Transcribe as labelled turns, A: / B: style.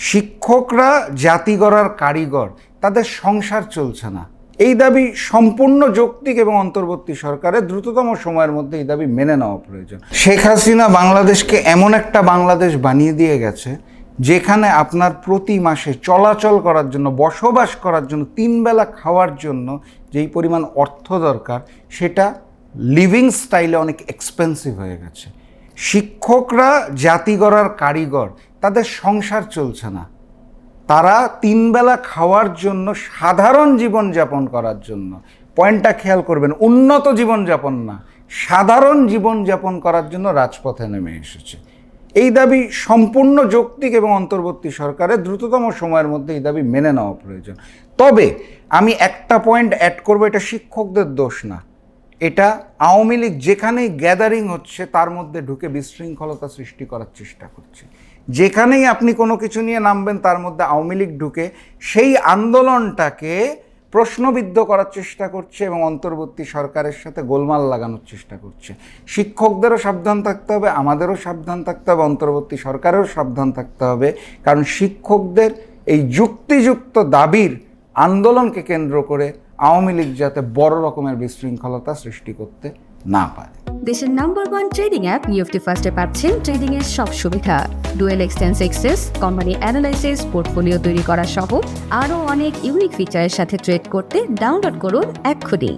A: শিক্ষকরা জাতি গড়ার কারিগর, তাদের সংসার চলছে না। এই দাবি সম্পূর্ণ যৌক্তিক এবং অন্তর্বর্তী সরকারের দ্রুততম সময়ের মধ্যে এই দাবি মেনে নেওয়া প্রয়োজন। শেখ হাসিনা বাংলাদেশকে এমন একটা বাংলাদেশ বানিয়ে দিয়ে গেছে যেখানে আপনার প্রতি মাসে চলাচল করার জন্য, বসবাস করার জন্য, 3 বেলা খাওয়ার জন্য যেই পরিমাণ অর্থ দরকার সেটা লিভিং স্টাইলে অনেক এক্সপেন্সিভ হয়ে গেছে। শিক্ষকরা জাতি গড়ার কারিগর, তাদের সংসার চলছে না। তারা 3 বেলা খাওয়ার জন্য, সাধারণ জীবনযাপন করার জন্য, পয়েন্টটা খেয়াল করবেন, উন্নত জীবনযাপন না, সাধারণ জীবনযাপন করার জন্য রাজপথে নেমে এসেছে। এই দাবি সম্পূর্ণ যৌক্তিক এবং অন্তর্বর্তী সরকারের দ্রুততম সময়ের মধ্যে এই দাবি মেনে নেওয়া প্রয়োজন। তবে আমি একটা পয়েন্ট অ্যাড করবো, এটা শিক্ষকদের দোষ না, এটা আওয়ামী লীগ যেখানেই গ্যাদারিং হচ্ছে তার মধ্যে ঢুকে বিশৃঙ্খলতা সৃষ্টি করার চেষ্টা করছে। যেখানেই আপনি কোনো কিছু নিয়ে নামবেন তার মধ্যে আওয়ামী লীগ ঢুকে সেই আন্দোলনটাকে প্রশ্নবিদ্ধ করার চেষ্টা করছে এবং অন্তর্বর্তী সরকারের সাথে গোলমাল লাগানোর চেষ্টা করছে। শিক্ষকদেরও সাবধান থাকতে হবে, আমাদেরও সাবধান থাকতে হবে, অন্তর্বর্তী সরকারেরও সাবধান থাকতে হবে। কারণ শিক্ষকদের এই যুক্তিযুক্ত দাবির আন্দোলনকে কেন্দ্র করে আওয়ামী লীগ যাতে বড় রকমের বিশৃঙ্খলতা সৃষ্টি করতে না পারে।
B: দেশের নাম্বার 1 ট্রেডিং অ্যাপ নিফটি ফার্স্টে পাচ্ছেন ট্রেডিং এর সব সুবিধা, dual exchange access, company analysis, portfolio তৈরি করা সহ আরও অনেক ইউনিক ফিচারের সাথে ট্রেড করতে ডাউনলোড করুন এক্ষুনি।